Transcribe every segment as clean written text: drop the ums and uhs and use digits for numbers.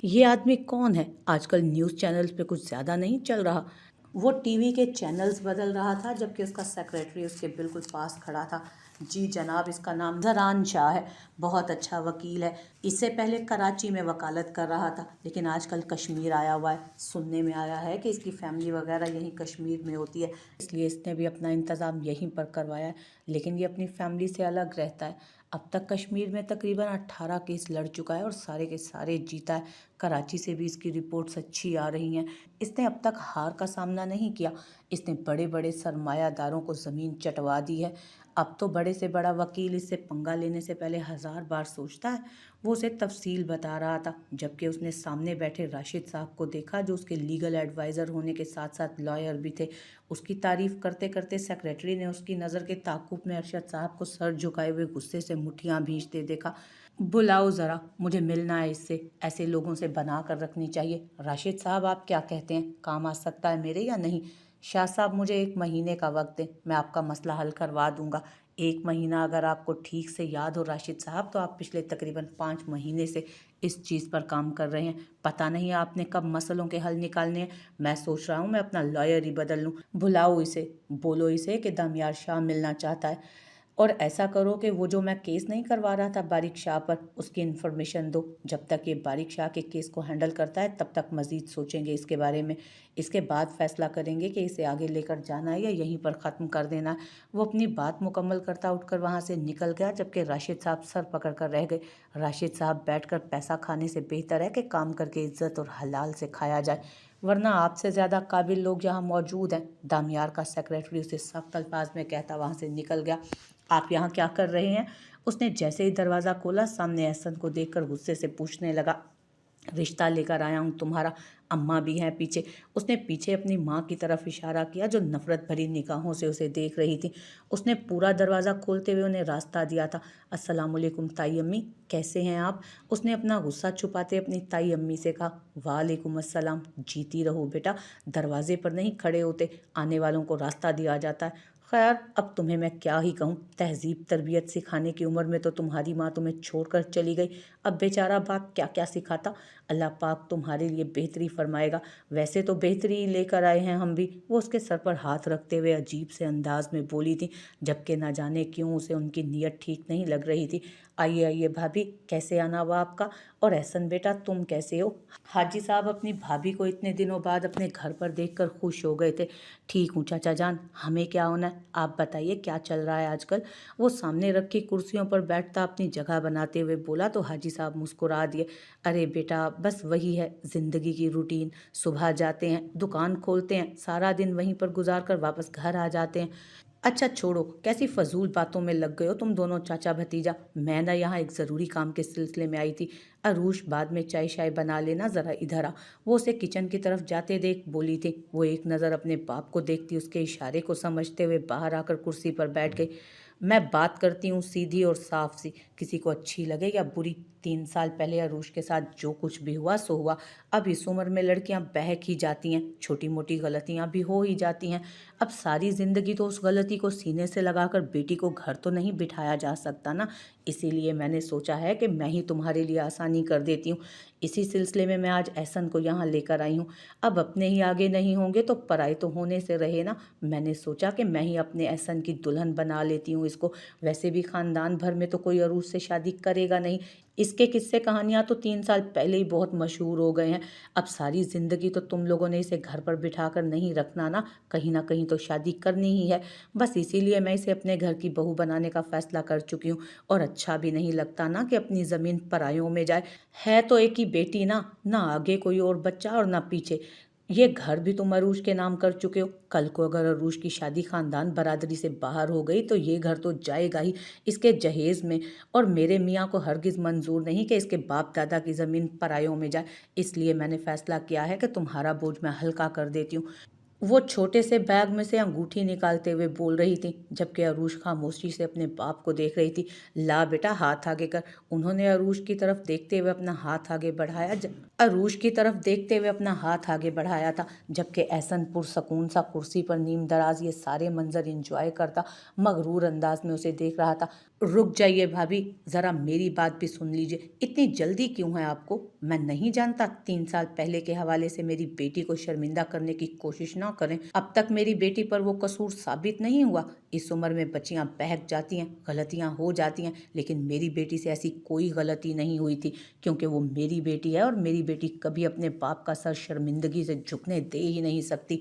ये आदमी कौन है? आजकल न्यूज़ चैनल्स पे कुछ ज़्यादा नहीं चल रहा। वो टीवी के चैनल्स बदल रहा था जबकि उसका सेक्रेटरी उसके बिल्कुल पास खड़ा था। जी जनाब, इसका नाम ज़रान शाह है। बहुत अच्छा वकील है। इससे पहले कराची में वकालत कर रहा था, लेकिन आजकल कश्मीर आया हुआ है। सुनने में आया है कि इसकी फैमिली वगैरह यहीं कश्मीर में होती है, इसलिए इसने भी अपना इंतज़ाम यहीं पर करवाया है। लेकिन ये अपनी फैमिली से अलग रहता है। अब तक कश्मीर में तकरीबन 18 केस लड़ चुका है और सारे के सारे जीता है। कराची से भी इसकी रिपोर्ट्स अच्छी आ रही हैं। इसने अब तक हार का सामना नहीं किया। इसने बड़े बड़े सरमायादारों को ज़मीन चटवा दी है। अब तो बड़े से बड़ा वकील इससे पंगा लेने से पहले 1000 बार सोचता है। वो उसे तफसील बता रहा था, जबकि उसने सामने बैठे राशिद साहब को देखा, जो उसके लीगल एडवाइज़र होने के साथ साथ लॉयर भी थे। उसकी तारीफ़ करते करते सेक्रेटरी ने उसकी नज़र के ताक़ुब में अरशद साहब को सर झुकाए हुए गुस्से से मुठ्ठियाँ भींचते देखा। बुलाओ ज़रा, मुझे मिलना है इससे। ऐसे लोगों से बना कर रखनी चाहिए। राशिद साहब, आप क्या कहते हैं, काम आ सकता है मेरे या नहीं? शाह साहब, मुझे 1 महीने का वक्त दें, मैं आपका मसला हल करवा दूंगा। 1 महीना? अगर आपको ठीक से याद हो राशिद साहब, तो आप पिछले तकरीबन 5 महीने से इस चीज़ पर काम कर रहे हैं। पता नहीं आपने कब मसलों के हल निकालने हैं। मैं सोच रहा हूँ मैं अपना लॉयर ही बदल लूँ। बुलाओ इसे, बोलो इसे कि दामियार शाह मिलना चाहता है। और ऐसा करो कि वो जो मैं केस नहीं करवा रहा था बारिक शाह पर, उसकी इन्फॉर्मेशन दो। जब तक ये बारिक शाह के केस को हैंडल करता है तब तक मज़ीद सोचेंगे इसके बारे में। इसके बाद फैसला करेंगे कि इसे आगे लेकर जाना है या यहीं पर ख़त्म कर देना है। वो अपनी बात मुकम्मल करता उठकर वहाँ से निकल गया, जबकि राशिद साहब सर पकड़ कर रह गए। राशिद साहब, बैठकर पैसा खाने से बेहतर है कि काम करके इज्जत और हलाल से खाया जाए, वरना आपसे ज़्यादा काबिल लोग यहाँ मौजूद हैं। दामियार का सेक्रेटरी उसे सख्त अल्फाज में कहता वहाँ से निकल गया। आप यहाँ क्या कर रहे हैं? उसने जैसे ही दरवाज़ा खोला, सामने एहसन को देखकर गुस्से से पूछने लगा। रिश्ता लेकर आया हूँ तुम्हारा, अम्मा भी हैं पीछे। उसने पीछे अपनी माँ की तरफ इशारा किया, जो नफ़रत भरी निगाहों से उसे देख रही थी। उसने पूरा दरवाज़ा खोलते हुए उन्हें रास्ता दिया था। अस्सलामुअलैकुम ताई अम्मी, कैसे हैं आप? उसने अपना गुस्सा छुपाते अपनी ताई अम्मी से कहा। वालेकुम अस्सलाम, जीती रहो बेटा। दरवाजे पर नहीं खड़े होते, आने वालों को रास्ता दिया जाता है। खैर, अब तुम्हें मैं क्या ही कहूँ, तहजीब तरबियत सिखाने की उम्र में तो तुम्हारी माँ तुम्हें छोड़कर चली गई। अब बेचारा बाप क्या क्या सिखाता। अल्लाह पाक तुम्हारे लिए बेहतरी फरमाएगा। वैसे तो बेहतरी ही लेकर आए हैं हम भी। वो उसके सर पर हाथ रखते हुए अजीब से अंदाज में बोली थी, जबकि न जाने क्यों उसे उनकी नीयत ठीक नहीं लग रही थी। आइए आइए भाभी, कैसे आना हुआ आपका? और एहसन बेटा, तुम कैसे हो? हाजी साहब अपनी भाभी को इतने दिनों बाद अपने घर पर देखकर खुश हो गए थे। ठीक हूँ चाचा जान, हमें क्या होना है, आप बताइए क्या चल रहा है आजकल? वो सामने रखी कुर्सियों पर बैठता अपनी जगह बनाते हुए बोला तो हाजी साहब मुस्कुरा दिए। अरे बेटा, बस वही है ज़िंदगी की रूटीन। सुबह जाते हैं, दुकान खोलते हैं, सारा दिन वहीं पर गुजार कर वापस घर आ जाते हैं। अच्छा छोड़ो, कैसी फजूल बातों में लग गए हो तुम दोनों चाचा भतीजा। मैं ना यहाँ एक ज़रूरी काम के सिलसिले में आई थी। अरूश, बाद में चाय शाय बना लेना, ज़रा इधर आ। वो उसे किचन की तरफ जाते देख बोली थी। वो एक नज़र अपने बाप को देखती उसके इशारे को समझते हुए बाहर आकर कुर्सी पर बैठ गई। मैं बात करती हूँ सीधी और साफ सी, किसी को अच्छी लगे या बुरी। 3 साल पहले अरूश के साथ जो कुछ भी हुआ सो हुआ। अब इस उम्र में लड़कियां बहक ही जाती हैं, छोटी मोटी गलतियां भी हो ही जाती हैं। अब सारी ज़िंदगी तो उस गलती को सीने से लगाकर बेटी को घर तो नहीं बिठाया जा सकता ना। इसीलिए मैंने सोचा है कि मैं ही तुम्हारे लिए आसानी कर देती हूँ। इसी सिलसिले में मैं आज एहसन को यहाँ लेकर आई हूँ। अब अपने ही आगे नहीं होंगे तो पराए तो होने से रहे ना। मैंने सोचा कि मैं ही अपने एहसन की दुल्हन बना लेती हूँ इसको। वैसे भी ख़ानदान भर में तो कोई अरूज से शादी करेगा नहीं। इसके किस्से कहानियाँ तो 3 साल पहले ही बहुत मशहूर हो गए हैं। अब सारी ज़िंदगी तो तुम लोगों ने इसे घर पर बिठा कर नहीं रखना ना कहीं तो शादी करनी ही है। बस इसीलिए मैं इसे अपने घर की बहू बनाने का फ़ैसला कर चुकी हूँ। और अच्छा भी नहीं लगता ना कि अपनी ज़मीन परायों में जाए। है तो एक ही बेटी ना आगे कोई और बच्चा और ना पीछे। ये घर भी तुम अरूज के नाम कर चुके हो। कल को अगर अरूज की शादी खानदान बरादरी से बाहर हो गई तो ये घर तो जाएगा ही इसके जहेज़ में। और मेरे मियाँ को हरगिज़ मंजूर नहीं कि इसके बाप दादा की ज़मीन परायों में जाए। इसलिए मैंने फ़ैसला किया है कि तुम्हारा बोझ मैं हल्का कर देती हूँ। वो छोटे से बैग में से अंगूठी निकालते हुए बोल रही थी, जबकि अरूश खामोशी से अपने बाप को देख रही थी। ला बेटा, हाथ आगे कर। उन्होंने अरूश की तरफ देखते हुए अपना हाथ आगे बढ़ाया अरूश की तरफ देखते हुए अपना हाथ आगे बढ़ाया था, जबकि एहसन पुरसकून सा कुर्सी पर नीम दराज ये सारे मंजर एंजॉय करता मगरूर अंदाज में उसे देख रहा था। रुक जाइए भाभी, ज़रा मेरी बात भी सुन लीजिए। इतनी जल्दी क्यों है आपको? मैं नहीं जानता? 3 साल पहले के हवाले से मेरी बेटी को शर्मिंदा करने की कोशिश ना करें। अब तक मेरी बेटी पर वो कसूर साबित नहीं हुआ। इस उम्र में बच्चियां बहक जाती हैं, गलतियां हो जाती हैं, लेकिन मेरी बेटी से ऐसी कोई गलती नहीं हुई थी, क्योंकि वो मेरी बेटी है और मेरी बेटी कभी अपने बाप का सर शर्मिंदगी से झुकने दे ही नहीं सकती।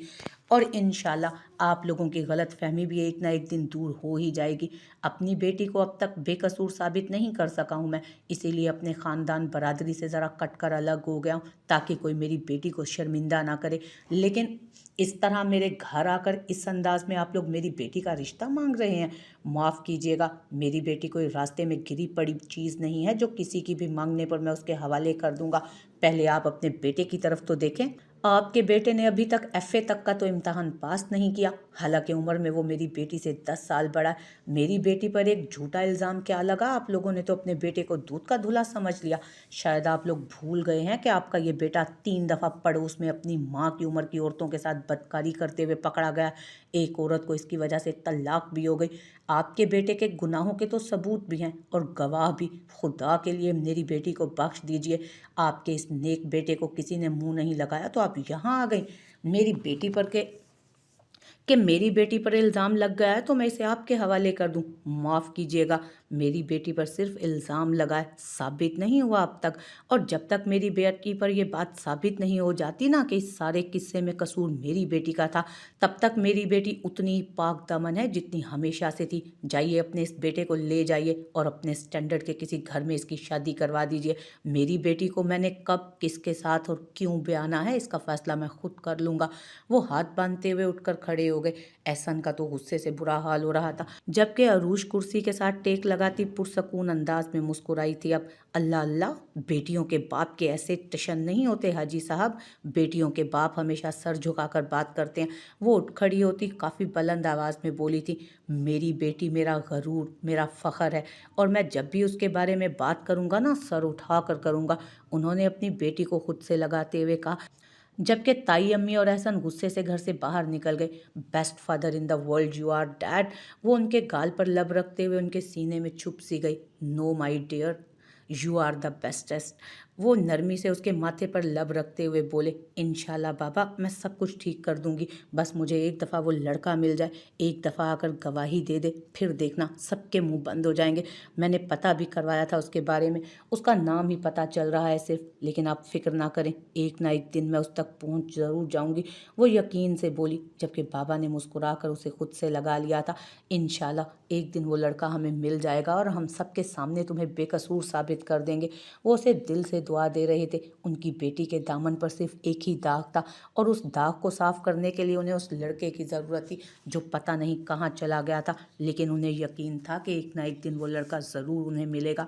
और इंशाल्लाह आप लोगों की गलत फहमी भी एक ना एक दिन दूर हो ही जाएगी। अपनी बेटी को अब तक बेकसूर साबित नहीं कर सका हूँ मैं, इसीलिए अपने ख़ानदान बरादरी से ज़रा कट कर अलग हो गया हूँ, ताकि कोई मेरी बेटी को शर्मिंदा ना करे। लेकिन इस तरह मेरे घर आकर इस अंदाज में आप लोग मेरी बेटी का रिश्ता मांग रहे हैं। माफ़ कीजिएगा, मेरी बेटी कोई रास्ते में गिरी पड़ी चीज़ नहीं है जो किसी की भी मांगने पर मैं उसके हवाले कर दूंगा। पहले आप अपने बेटे की तरफ तो देखें। आपके बेटे ने अभी तक एफए तक का तो इम्तहान पास नहीं किया, हालांकि उम्र में वो मेरी बेटी से 10 साल बड़ा है। मेरी बेटी पर एक झूठा इल्ज़ाम क्या लगा? आप लोगों ने तो अपने बेटे को दूध का धुला समझ लिया। शायद आप लोग भूल गए हैं कि आपका ये बेटा 3 दफ़ा पड़ोस में अपनी माँ की उम्र की औरतों के साथ बदकारी करते हुए पकड़ा गया। एक औरत को इसकी वजह से तलाक भी हो गई। आपके बेटे के गुनाहों के तो सबूत भी हैं और गवाह भी। खुदा के लिए मेरी बेटी को बख्श दीजिए। आपके इस नेक बेटे को किसी ने मुंह नहीं लगाया तो आप यहाँ आ गई मेरी बेटी पर कि मेरी बेटी पर इल्ज़ाम लग गया है तो मैं इसे आपके हवाले कर दूं। माफ़ कीजिएगा, मेरी बेटी पर सिर्फ इल्ज़ाम लगा है, साबित नहीं हुआ अब तक। और जब तक मेरी बेटी पर यह बात साबित नहीं हो जाती ना कि इस सारे किस्से में कसूर मेरी बेटी का था, तब तक मेरी बेटी उतनी ही पाक दामन है जितनी हमेशा से थी। जाइए, अपने इस बेटे को ले जाइए और अपने स्टैंडर्ड के किसी घर में इसकी शादी करवा दीजिए। मेरी बेटी को मैंने कब, किसके साथ और क्यों ब्याना है, इसका फैसला मैं खुद कर लूँगा। वो हाथ बांधते हुए उठकर खड़े हो गए। एहसन का तो गुस्से से बुरा हाल हो रहा था, जबकि अरूश कुर्सी के साथ टेक लगाती पुरसकून अंदाज में मुस्कुराई थी। अब अल्लाह अल्लाह, बेटियों के बाप के ऐसे टशन नहीं होते हाजी साहब। बेटियों के बाप हमेशा सर झुकाकर बात करते हैं। वो उठ खड़ी होती, काफ़ी बुलंद आवाज़ में बोली थी, मेरी बेटी मेरा गरूर, मेरा फ़ख्र है, और मैं जब भी उसके बारे में बात करूँगा ना, सर उठा कर करूँगा। उन्होंने अपनी बेटी को खुद से लगाते हुए कहा, जबकि ताई, अम्मी और एहसन गुस्से से घर से बाहर निकल गए। Best father in the world you are dad. वो उनके गाल पर लब रखते हुए उनके सीने में छुप सी गई। No my dear, you are the bestest. वो नरमी से उसके माथे पर लब रखते हुए बोले, इंशाल्लाह बाबा, मैं सब कुछ ठीक कर दूंगी। बस मुझे एक दफ़ा वो लड़का मिल जाए, एक दफ़ा आकर गवाही दे दे, फिर देखना सबके मुंह बंद हो जाएंगे। मैंने पता भी करवाया था उसके बारे में, उसका नाम ही पता चल रहा है सिर्फ, लेकिन आप फिक्र ना करें, एक ना एक दिन मैं उस तक पहुंच ज़रूर जाऊंगी। वो यकीन से बोली, जबकि बाबा ने मुस्कुरा कर उसे खुद से लगा लिया था। इंशाल्लाह एक दिन वो लड़का हमें मिल जाएगा और हम सबके सामने तुम्हें बेकसूर साबित कर देंगे। वो उसे दिल से दुआ दे रहे थे। उनकी बेटी के दामन पर सिर्फ एक ही दाग था, और उस दाग को साफ करने के लिए उन्हें उस लड़के की ज़रूरत थी जो पता नहीं कहाँ चला गया था, लेकिन उन्हें यकीन था कि एक ना एक दिन वो लड़का ज़रूर उन्हें मिलेगा।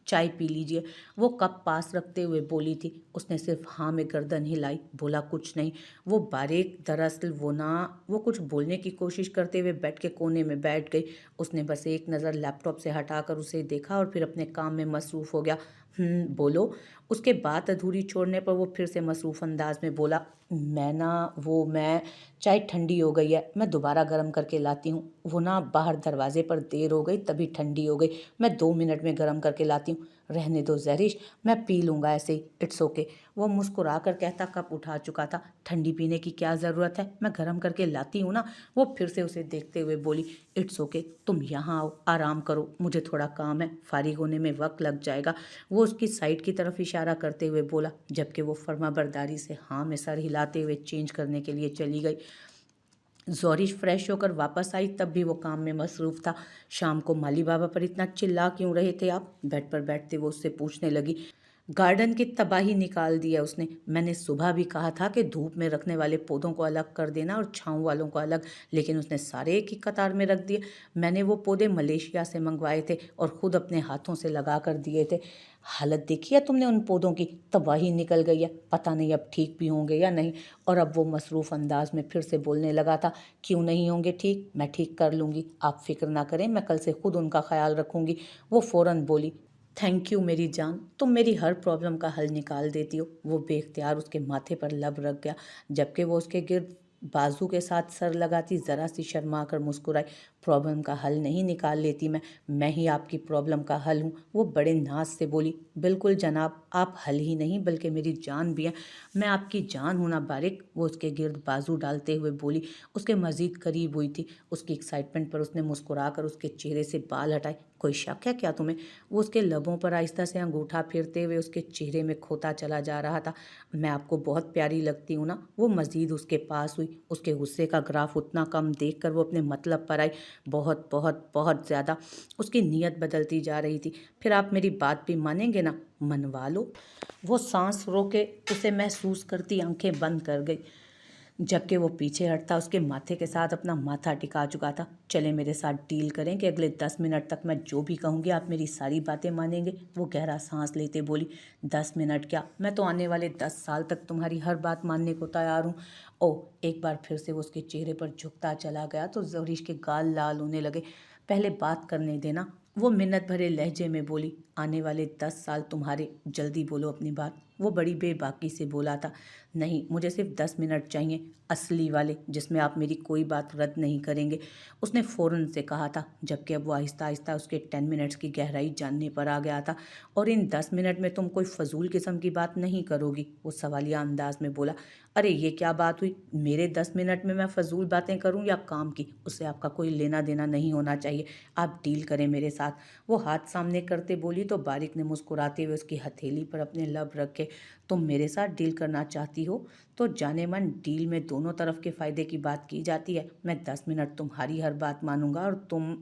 चाय पी लीजिए, वो कप पास रखते हुए बोली थी। उसने सिर्फ हाँ में गर्दन हिलाई, बोला कुछ नहीं। वो बारीक, दरअसल वो कुछ बोलने की कोशिश करते हुए बेड के कोने में बैठ गई। उसने बस एक नज़र लैपटॉप से हटाकर उसे देखा और फिर अपने काम में मसरूफ़ हो गया। बोलो। उसके बात अधूरी छोड़ने पर वो फिर से मसरूफ़ अंदाज में बोला, मैं चाय ठंडी हो गई है, मैं दोबारा गर्म करके लाती हूँ। वो ना बाहर दरवाजे पर देर हो गई तभी ठंडी हो गई, मैं 2 मिनट में गर्म करके लाती हूँ। रहने दो ज़हरीश, मैं पी लूँगा ऐसे ही, इट्स ओके। वो मुस्कुरा कर कहता कप उठा चुका था। ठंडी पीने की क्या ज़रूरत है, मैं गर्म करके लाती हूँ ना। वो फिर से उसे देखते हुए बोली, इट्स ओके, तुम यहाँ आओ, आराम करो, मुझे थोड़ा काम है, फारिग होने में वक्त लग जाएगा। वो उसकी साइड की तरफ इशारा करते हुए बोला, जबकि वो फर्माबरदारी से हाँ में सर हिलाते हुए चेंज करने के लिए चली गई। ज़ोरिश फ्रेश होकर वापस आई, तब भी वो काम में मसरूफ़ था। शाम को माली बाबा पर इतना चिल्ला क्यों रहे थे आप? बेड पर बैठते वो उससे पूछने लगी। गार्डन की तबाही निकाल दी है उसने। मैंने सुबह भी कहा था कि धूप में रखने वाले पौधों को अलग कर देना और छाँव वालों को अलग, लेकिन उसने सारे एक ही कतार में रख दिए। मैंने वो पौधे मलेशिया से मंगवाए थे और ख़ुद अपने हाथों से लगा कर दिए थे। हालत देखी है तुमने उन पौधों की, तबाही निकल गई है, पता नहीं अब ठीक भी होंगे या नहीं। और अब वो मसरूफ़ अंदाज में फिर से बोलने लगा था, क्यों नहीं होंगे ठीक, मैं ठीक कर लूँगी, आप फिक्र ना करें, मैं कल से खुद उनका ख्याल रखूँगी। वो फ़ौरन बोली, थैंक यू मेरी जान, तुम मेरी हर प्रॉब्लम का हल निकाल देती हो। वो बेख्तियार उसके माथे पर लब रख गया, जबकि वो उसके गिर्द बाजू के साथ सर लगाती ज़रा सी शर्मा कर मुस्कुराई। प्रॉब्लम का हल नहीं निकाल लेती मैं ही आपकी प्रॉब्लम का हल हूँ। वो बड़े नाज से बोली, बिल्कुल जनाब, आप हल ही नहीं बल्कि मेरी जान भी हैं, मैं आपकी जान हूँ ना बारिक। वो उसके गिर्द बाजू डालते हुए बोली, उसके मज़ीद करीब हुई थी। उसकी एक्साइटमेंट पर उसने मुस्कुरा कर उसके चेहरे से बाल हटाए। कोई शक है क्या तुम्हें? वो उसके लबों पर आहिस्ता से अंगूठा फेरते हुए उसके चेहरे में खोता चला जा रहा था। मैं आपको बहुत प्यारी लगती हूँ ना? वो मज़ीद उसके पास हुई। उसके गुस्से का ग्राफ उतना कम देखकर वो अपने मतलब पर आई, बहुत बहुत बहुत ज़्यादा। उसकी नीयत बदलती जा रही थी। फिर आप मेरी बात भी मानेंगे ना? मनवा लो। वो सांस रोके उसे महसूस करती आंखें बंद कर गई, जबकि वो पीछे हटता उसके माथे के साथ अपना माथा टिका चुका था। चले मेरे साथ डील करें कि अगले 10 मिनट तक मैं जो भी कहूँगी आप मेरी सारी बातें मानेंगे। वो गहरा सांस लेते बोली, 10 मिनट क्या, मैं तो आने वाले 10 साल तक तुम्हारी हर बात मानने को तैयार हूँ। ओह, एक बार फिर से वो उसके चेहरे पर झुकता चला गया तो ज़ोहरीश के गाल लाल होने लगे। पहले बात करने देना, वो मिन्नत भरे लहजे में बोली। आने वाले 10 साल तुम्हारे, जल्दी बोलो अपनी बात। वो बड़ी बेबाकी से बोला था, नहीं, मुझे सिर्फ 10 मिनट चाहिए, असली वाले, जिसमें आप मेरी कोई बात रद्द नहीं करेंगे। उसने फ़ौरन से कहा था, जबकि अब वो आहिस्ता आहिस्ता उसके 10 मिनट्स की गहराई जानने पर आ गया था। और इन 10 मिनट में तुम कोई फजूल किस्म की बात नहीं करोगी? वो सवालिया अंदाज में बोला। अरे ये क्या बात हुई, मेरे 10 मिनट में मैं फ़जूल बातें करूं या काम की, उससे आपका कोई लेना देना नहीं होना चाहिए। आप डील करें मेरे साथ। वो हाथ सामने करते बोली तो बारिक ने मुस्कुराते हुए उसकी हथेली पर अपने लब रखे। तुम मेरे साथ डील करना चाहती हो तो जाने मन, डील में दोनों तरफ के फ़ायदे की बात की जाती है। मैं 10 मिनट तुम्हारी हर बात मानूंगा और तुम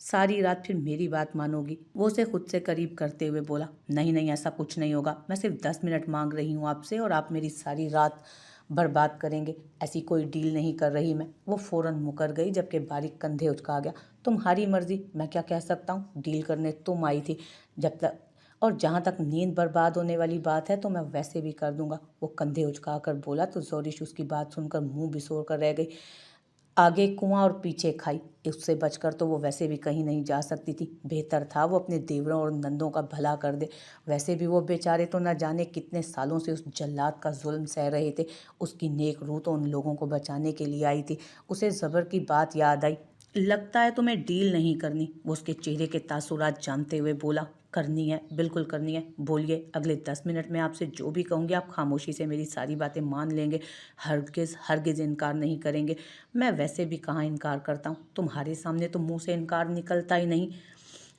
सारी रात फिर मेरी बात मानोगी। वो उसे खुद से करीब करते हुए बोला, नहीं नहीं, ऐसा कुछ नहीं होगा, मैं सिर्फ 10 मिनट मांग रही हूँ आपसे और आप मेरी सारी रात बर्बाद करेंगे। ऐसी कोई डील नहीं कर रही मैं। वो फ़ौरन मुकर गई, जबकि बारिक कंधे उचका गया। तुम्हारी मर्जी, मैं क्या कह सकता हूँ, डील करने तुम आई थी। जब तक और जहाँ तक नींद बर्बाद होने वाली बात है तो मैं वैसे भी कर दूंगा। वो कंधे उचका कर बोला तो ज़ोरिश उसकी बात सुनकर मुंह बिसोर कर रह गई। आगे कुआं और पीछे खाई, उससे बचकर तो वो वैसे भी कहीं नहीं जा सकती थी। बेहतर था वो अपने देवरों और नंदों का भला कर दे। वैसे भी वो बेचारे तो न जाने कितने सालों से उस जल्लाद का जुल्म सह रहे थे। उसकी नेक रूह तो उन लोगों को बचाने के लिए आई थी। उसे ज़बर की बात याद आई। लगता है तुम्हें डील नहीं करनी, वो उसके चेहरे के तासुरात जानते हुए बोला। करनी है, बिल्कुल करनी है, बोलिए। अगले 10 मिनट में आपसे जो भी कहूँगी आप खामोशी से मेरी सारी बातें मान लेंगे, हरगिज़ हरगिज़ इनकार नहीं करेंगे। मैं वैसे भी कहाँ इनकार करता हूँ, तुम्हारे सामने तो मुंह से इनकार निकलता ही नहीं।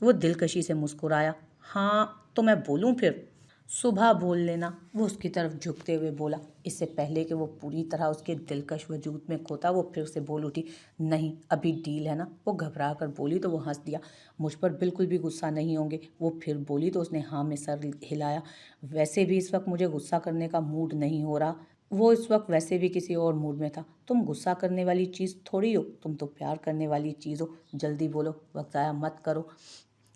वो दिलकशी से मुस्कुराया। हाँ तो मैं बोलूँ फिर? सुबह बोल लेना, वो उसकी तरफ झुकते हुए बोला। इससे पहले कि वो पूरी तरह उसके दिलकश वजूद में खोता, वो फिर से बोल उठी, नहीं अभी डील है ना? वो घबरा कर बोली तो वो हंस दिया। मुझ पर बिल्कुल भी गुस्सा नहीं होंगे? वो फिर बोली तो उसने हाँ में सर हिलाया। वैसे भी इस वक्त मुझे गुस्सा करने का मूड नहीं हो रहा। वो इस वक्त वैसे भी किसी और मूड में था। तुम गुस्सा करने वाली चीज़ थोड़ी हो, तुम तो प्यार करने वाली चीज़ हो। जल्दी बोलो, वक्त ज़ाया मत करो।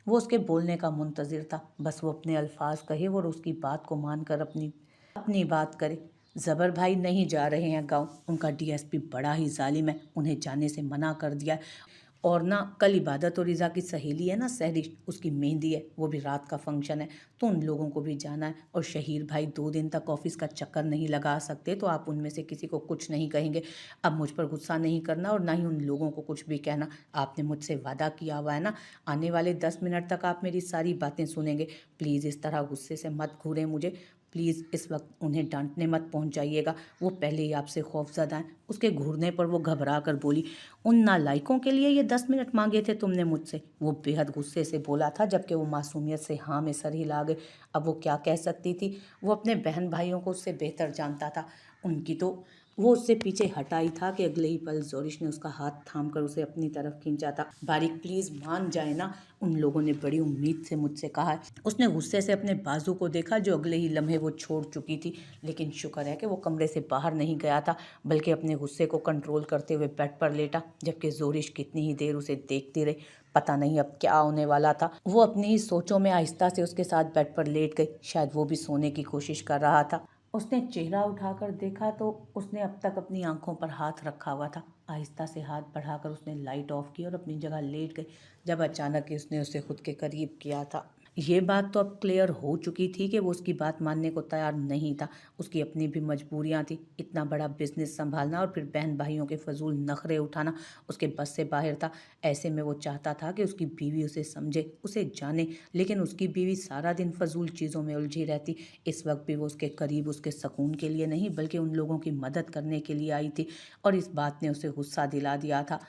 वो उसके बोलने का मुंतज़िर था, बस वो अपने अल्फाज कहे और उसकी बात को मानकर अपनी अपनी बात करे। ज़बर भाई नहीं जा रहे हैं गांव, उनका डीएसपी बड़ा ही जालिम है, उन्हें जाने से मना कर दिया है। और ना कल इबादत और रिज़ा की सहेली है ना सहरिश, उसकी मेहंदी है, वो भी रात का फंक्शन है, तो उन लोगों को भी जाना है। और शहीर भाई 2 दिन तक ऑफिस का चक्कर नहीं लगा सकते, तो आप उनमें से किसी को कुछ नहीं कहेंगे। अब मुझ पर गुस्सा नहीं करना और ना ही उन लोगों को कुछ भी कहना। आपने मुझसे वादा किया हुआ है ना, आने वाले 10 मिनट तक आप मेरी सारी बातें सुनेंगे। प्लीज़ इस तरह गुस्से से मत घूरें मुझे, प्लीज़ इस वक्त उन्हें डांटने मत पहुंचाइएगा, वो पहले ही आपसे खौफज़दा हैं। उसके घूरने पर वो घबरा कर बोली, उन नालायकों के लिए ये 10 मिनट मांगे थे तुमने मुझसे? वो बेहद गुस्से से बोला था, जबकि वो मासूमियत से हाँ में सर हिला गए। अब वो क्या कह सकती थी? वो अपने बहन भाइयों को उससे बेहतर जानता था। उनकी तो वो उससे पीछे हटा ही था कि अगले ही पल जोरिश ने उसका हाथ थाम कर उसे अपनी तरफ खींचा था। बारिक प्लीज मान जाए ना, उन लोगों ने बड़ी उम्मीद से मुझसे कहा है। उसने गुस्से से अपने बाजू को देखा जो अगले ही लम्हे वो छोड़ चुकी थी, लेकिन शुक्र है कि वो कमरे से बाहर नहीं गया था, बल्कि अपने गुस्से को कंट्रोल करते हुए बेड पर लेटा, जबकि जोरिश कितनी ही देर उसे देखती रही। पता नहीं अब क्या होने वाला था। वो अपनी ही सोचों में आहिस्ता से उसके साथ बेड पर लेट गई। शायद वो भी सोने की कोशिश कर रहा था। उसने चेहरा उठाकर देखा तो उसने अब तक अपनी आंखों पर हाथ रखा हुआ था। आहिस्ता से हाथ बढ़ाकर उसने लाइट ऑफ की और अपनी जगह लेट गई, जब अचानक ही उसने उसे खुद के करीब किया था। ये बात तो अब क्लियर हो चुकी थी कि वो उसकी बात मानने को तैयार नहीं था। उसकी अपनी भी मजबूरियां थी। इतना बड़ा बिजनेस संभालना और फिर बहन भाइयों के फजूल नखरे उठाना उसके बस से बाहर था। ऐसे में वो चाहता था कि उसकी बीवी उसे समझे, उसे जाने, लेकिन उसकी बीवी सारा दिन फजूल चीज़ों में उलझी रहती। इस वक्त भी वो उसके करीब उसके सुकून के लिए नहीं, बल्कि उन लोगों की मदद करने के लिए आई थी, और इस बात ने उसे गुस्सा दिला दिया था।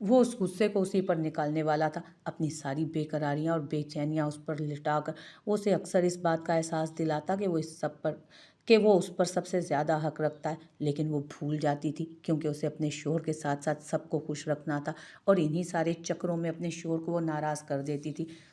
वो उस गुस्से को उसी पर निकालने वाला था, अपनी सारी बेकरारियां और बेचैनियां उस पर लिटाकर। वो उसे अक्सर इस बात का एहसास दिलाता कि वो उस पर सबसे ज़्यादा हक रखता है, लेकिन वो भूल जाती थी, क्योंकि उसे अपने शोहर के साथ साथ सबको खुश रखना था, और इन्हीं सारे चक्रों में अपने शोहर को वो नाराज़ कर देती थी।